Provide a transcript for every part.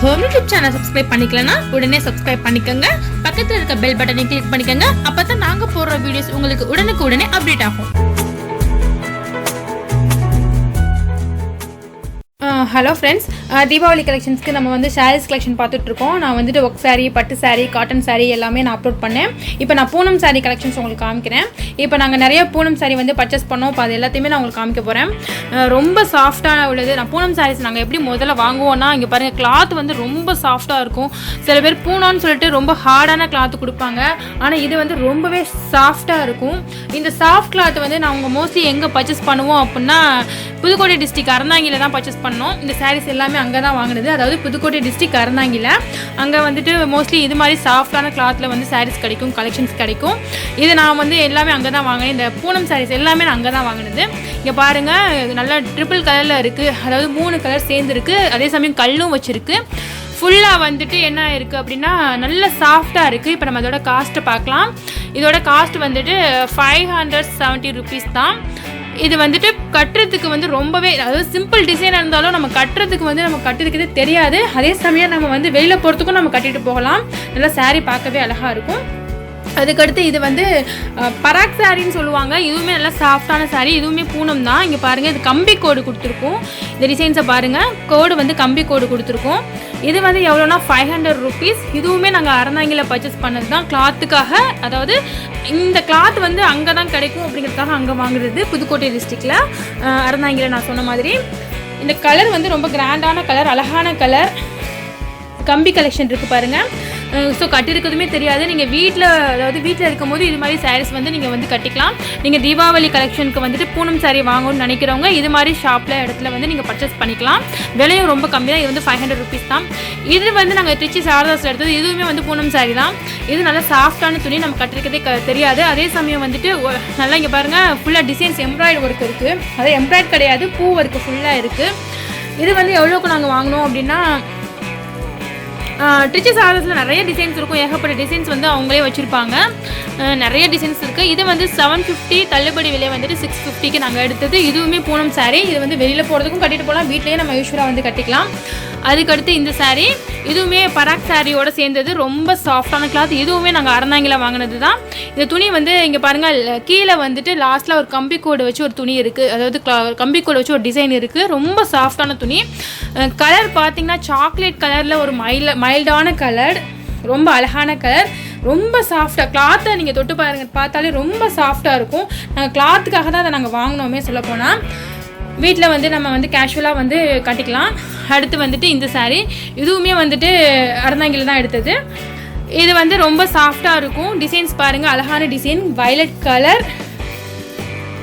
Home YouTube channel subscribe பண்ணிக்கலனா உடனே subscribe பண்ணிக்கோங்க. பக்கத்துல இருக்க பெல் பட்டனை கிளிக் பண்ணிக்கோங்க. அப்பதான் நாங்க போடுற வீடியோஸ் உங்களுக்கு உடனுக்குடனே அப்டேட் ஆகும். ஹலோ ஃப்ரெண்ட்ஸ், தீபாவளி கலெக்ஷன்ஸ்க்கு நம்ம வந்து சாரீஸ் கலெக்ஷன் பார்த்துட்ருக்கோம். நான் வந்துட்டு ஒர்க் சாரீ, பட்டு சாரீ, காட்டன் சாரீ எல்லாமே நான் அப்லோட் பண்ணேன். இப்போ நான் பூனம் சாரீ கலெக்ஷன்ஸ் உங்களுக்கு காமிக்கிறேன். இப்போ நாங்கள் நிறைய பூனம் சாரீ வந்து பர்ச்சேஸ் பண்ணோம். இப்போ அது எல்லாத்தையுமே நான் உங்களுக்கு காமிக்க போகிறேன். ரொம்ப சாஃப்டாக உள்ளது. நான் பூனம் சாரீஸ் நாங்கள் எப்படி முதல்ல வாங்குவோன்னா, இங்கே பாருங்கள், கிளாத் வந்து ரொம்ப சாஃப்டாக இருக்கும். சில பேர் பூனான்னு சொல்லிட்டு ரொம்ப ஹார்டான கிளாத்து கொடுப்பாங்க. ஆனால் இது வந்து ரொம்பவே சாஃப்டாக இருக்கும். இந்த சாஃப்ட் கிளாத் வந்து நாங்கள் மோஸ்ட்லி எங்கே பர்ச்சேஸ் பண்ணுவோம் அப்படின்னா, புதுக்கோட்டை டிஸ்ட்ரிக்ட் அறந்தாங்கியில் தான் பர்ச்சேஸ் பண்ணோம். இந்த சாரீஸ் எல்லாமே அங்கே தான் வாங்கினது. அதாவது புதுக்கோட்டை டிஸ்ட்ரிக்ட் அறந்தாங்கியில். அங்கே வந்துட்டு மோஸ்ட்லி இது மாதிரி சாஃப்டான கிளாத்தில் வந்து சாரீஸ் கிடைக்கும், கலெக்ஷன்ஸ் கிடைக்கும். இது நான் வந்து எல்லாமே அங்கே தான் வாங்கினேன். இந்த பூனம் சாரீஸ் எல்லாமே நான் அங்கே தான் வாங்கினது. இங்கே பாருங்கள், நல்லா ட்ரிபிள் கலரில் இருக்குது. அதாவது 3 கலர் சேர்ந்துருக்கு. அதே சமயம் கல்லும் வச்சுருக்கு. ஃபுல்லாக வந்துட்டு என்ன இருக்குது அப்படின்னா, நல்ல சாஃப்டாக இருக்குது. இப்போ நம்ம அதோட காஸ்ட்டை பார்க்கலாம். இதோட காஸ்ட் வந்துட்டு 570 ருபீஸ் தான். இது வந்துட்டு கட்டுறதுக்கு வந்து ரொம்பவே, அதாவது சிம்பிள் டிசைனாக இருந்தாலும் நம்ம கட்டுறதுக்கு தெரியாது. அதே சமயம் நம்ம வந்து வெளியில் போகிறதுக்கும் நம்ம கட்டிட்டு போகலாம். நல்லா சாரீ பார்க்கவே அழகாக இருக்கும். அதுக்கடுத்து இது வந்து பராக் சாரின்னு சொல்லுவாங்க. இதுவுமே நல்லா சாஃப்டான சாரீ. இதுவுமே பூனம் தான். இங்கே பாருங்கள், இது கம்பி கோடு கொடுத்துருக்கோம். இந்த டிசைன்ஸை பாருங்கள், கோடு வந்து கம்பி கோடு கொடுத்துருக்கோம். இது வந்து எவ்வளோனா 500 ருபீஸ். இதுவுமே நாங்கள் அறந்தாங்கியில் பர்ச்சேஸ் பண்ணது தான் கிளாத்துக்காக. அதாவது இந்த கிளாத் வந்து அங்கே தான் கிடைக்கும் அப்படிங்கிறதுக்காக அங்கே வாங்குறது, புதுக்கோட்டை டிஸ்ட்ரிக்டில் அறந்தாங்கியில். நான் சொன்ன மாதிரி இந்த கலர் வந்து ரொம்ப கிராண்டான கலர், அழகான கலர். கம்பி கலெக்ஷன் இருக்குது பாருங்கள். ஸோ கட்டியிருக்கிறதுமே தெரியாது. நீங்கள் வீட்டில் இருக்கும்போது இது மாதிரி சாரீஸ் வந்து நீங்கள் வந்து கட்டிக்கலாம். நீங்கள் தீபாவளி கலெக்ஷனுக்கு வந்துட்டு பூனம் சாரீ வாங்கணும்னு நினைக்கிறவங்க இது மாதிரி இடத்துல வந்து நீங்கள் பர்ச்சேஸ் பண்ணிக்கலாம். விலையும் ரொம்ப கம்மி தான். இது வந்து 500 ருபீஸ் தான். இது வந்து நாங்கள் திருச்சி சாரதாஸில் எடுத்தது. இதுவுமே வந்து பூனம் சாரீ தான். இது நல்லா சாஃப்டான துணி, நம்ம கட்டிருக்கிறதே தெரியாது. அதே சமயம் வந்துட்டு நல்லா இங்கே பாருங்கள், ஃபுல்லாக டிசைன்ஸ் எம்ப்ராய்டு ஒர்க் இருக்குது. அது எம்ப்ராய்டு கிடையாது, பூ ஒர்க்கு ஃபுல்லாக இருக்குது. இது வந்து எவ்வளோக்கு நாங்கள் வாங்கினோம் அப்படின்னா, ட்ரிச்சி சாரஸில் நிறைய டிசைன்ஸ் இருக்கும். ஏகப்பட்ட டிசைன்ஸ் வந்து அவங்களே வச்சுருப்பாங்க. நிறைய டிசைன்ஸ் இருக்குது. இது வந்து 750, தள்ளுபடி விலை வந்துட்டு 650க்கு நாங்கள் எடுத்தது. இதுவுமே பூனம் சாரீ. இது வந்து வெளியில் போகிறதுக்கும் கட்டிட்டு போகலாம், வீட்லேயே நம்ம யூஸ்வலாக வந்து கட்டிக்கலாம். அதுக்கடுத்து இந்த சாரீ, இதுவுமே பராக் சாரியோட சேர்ந்தது. ரொம்ப சாஃப்டான கிளாத். இதுவுமே நாங்கள் அறந்தாங்கியில் வாங்கினது தான். இந்த துணி வந்து இங்கே பாருங்கள், கீழே வந்துட்டு லாஸ்ட்டில் ஒரு கம்பி கோடு வச்சு ஒரு துணி இருக்குது. அதாவது கம்பி கோடு வச்சு ஒரு டிசைன் இருக்குது. ரொம்ப சாஃப்டான துணி. கலர் பார்த்திங்கன்னா சாக்லேட் கலரில் ஒரு மைல்டான கலர், ரொம்ப அழகான கலர், ரொம்ப சாஃப்டாக. கிளாத்தை நீங்கள் தொட்டு பார்த்தாலே ரொம்ப சாஃப்டாக இருக்கும். நாங்கள் கிளாத்துக்காக தான் அதை நாங்கள் வாங்கினோமே சொல்லப்போனால். வீட்டில் வந்து நம்ம வந்து கேஷுவலாக வந்து கட்டிக்கலாம். அடுத்து வந்துட்டு இந்த சாரீ, இதுவுமே வந்துட்டு அறந்தாங்கியில் தான் எடுத்தது. இது வந்து ரொம்ப சாஃப்டாக இருக்கும். டிசைன்ஸ் பாருங்கள், அழகான டிசைன். வயலட் கலர்,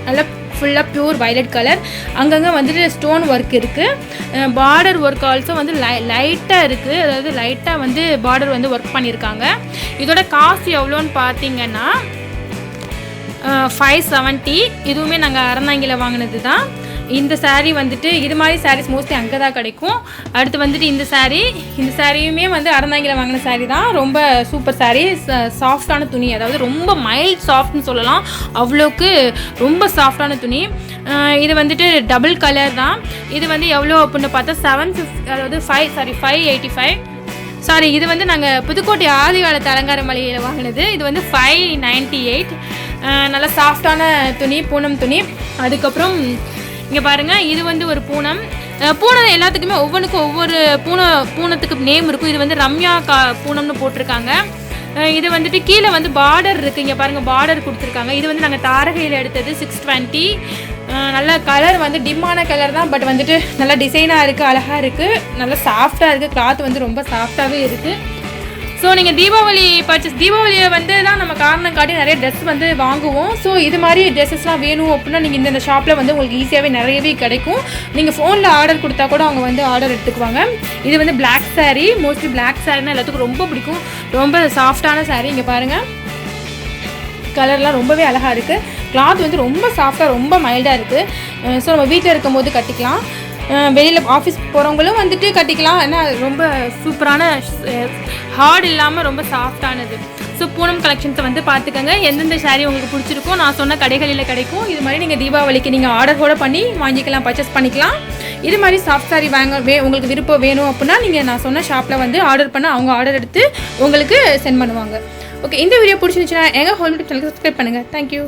நல்லா ஃபுல்லாக ப்யூர் வயலட் கலர். அங்கங்கே வந்துட்டு ஸ்டோன் ஒர்க் இருக்குது. பார்டர் ஒர்க் ஆல்சோ வந்து லைட்டாக இருக்குது. அதாவது லைட்டாக வந்து பார்டர் வந்து ஒர்க் பண்ணியிருக்காங்க. இதோட காஸ்ட் எவ்வளோன்னு பார்த்தீங்கன்னா 570. இதுவுமே நாங்கள் அறந்தாங்கியில் வாங்கினது தான். இந்த சாரீ வந்துட்டு இது மாதிரி சாரீஸ் மோஸ்ட்லி அங்கே தான் கிடைக்கும். அடுத்து வந்துட்டு இந்த சாரியுமே வந்து அறந்தாங்கியில் வாங்கின சாரீ தான். ரொம்ப சூப்பர் சாரீ, சாஃப்டான துணி. அதாவது ரொம்ப மைல்ட் சாஃப்ட்னு சொல்லலாம். அவ்வளோக்கு ரொம்ப சாஃப்டான துணி. இது வந்துட்டு டபுள் கலர் தான். இது வந்து எவ்வளோ அப்படின்னு பார்த்தா 750, அதாவது 585. சாரி, இது வந்து நாங்கள் புதுக்கோட்டை ஆதிகாலத்து அலங்கார மளிகையில் வாங்கினது. இது வந்து 598. நல்லா சாஃப்டான துணி, பூனம் துணி. அதுக்கப்புறம் இங்கே பாருங்கள், இது வந்து ஒரு பூனம். பூனம் எல்லாத்துக்குமே ஒவ்வொன்றுக்கும் ஒவ்வொரு பூனத்துக்கு நேம் இருக்கும். இது வந்து ரம்யா பூனம்னு போட்டிருக்காங்க. இது வந்துட்டு கீழே வந்து பார்டர் இருக்குது. இங்கே பாருங்கள், பார்டர் கொடுத்துருக்காங்க. இது வந்து நாங்கள் தாரகையில் எடுத்தது 620. நல்ல கலர் வந்து டிம்மான கலர் தான், பட் வந்துட்டு நல்லா டிசைனாக இருக்குது, அழகாக இருக்குது, நல்லா சாஃப்டாக இருக்குது. கிளாத் வந்து ரொம்ப சாஃப்டாகவே இருக்குது. ஸோ நீங்கள் தீபாவளியை வந்து தான் நம்ம காரணம் காட்டி நிறைய ட்ரெஸ் வந்து வாங்குவோம். ஸோ இது மாதிரி ட்ரெஸ்ஸஸ்லாம் வேணும் அப்படின்னா நீங்கள் இந்த ஷாப்பில் வந்து உங்களுக்கு ஈஸியாகவே நிறையவே கிடைக்கும். நீங்கள் ஃபோனில் ஆர்டர் கொடுத்தா கூட அவங்க வந்து ஆர்டர் எடுத்துக்குவாங்க. இது வந்து பிளாக் சாரீ. மோஸ்ட்லி பிளாக் சாரீனா எல்லாத்துக்கும் ரொம்ப பிடிக்கும். ரொம்ப சாஃப்டான சாரீ. இங்கே பாருங்கள், கலர்லாம் ரொம்பவே அழகாக இருக்குது. கிளாத் வந்து ரொம்ப சாஃப்டாக, ரொம்ப மைல்டாக இருக்குது. ஸோ நம்ம வீட்டில் இருக்கும் போது கட்டிக்கலாம். வெளியில் ஆஃபீஸ் போகிறவங்களும் வந்துட்டு கட்டிக்கலாம். ஏன்னா ரொம்ப சூப்பரான, ஹார்ட் இல்லாமல் ரொம்ப சாஃப்டானது. ஸோ பூனம் கலெக்ஷன்ஸை வந்து பார்த்துக்கங்க. எந்தெந்த சாரீ உங்களுக்கு பிடிச்சிருக்கோ நான் சொன்ன கடைகளில் கிடைக்கும். இது மாதிரி நீங்கள் தீபாவளிக்கு நீங்கள் ஆர்டர் கூட பண்ணி வாங்கிக்கலாம், பர்ச்சேஸ் பண்ணிக்கலாம். இது மாதிரி சாஃப்ட் சாரி உங்களுக்கு விருப்பம் வேணும் அப்படின்னா நீங்கள் நான் சொன்ன ஷாப்பில் வந்து ஆர்டர் பண்ண அவங்க ஆர்டர் எடுத்து உங்களுக்கு சென்ட் பண்ணுவாங்க. ஓகே, இந்த வீடியோ பிடிச்சிருந்துச்சுன்னா எங்கள் ஹோம் சேனலுக்கு சப்ஸ்கிரைப் பண்ணுங்கள். தேங்க்யூ.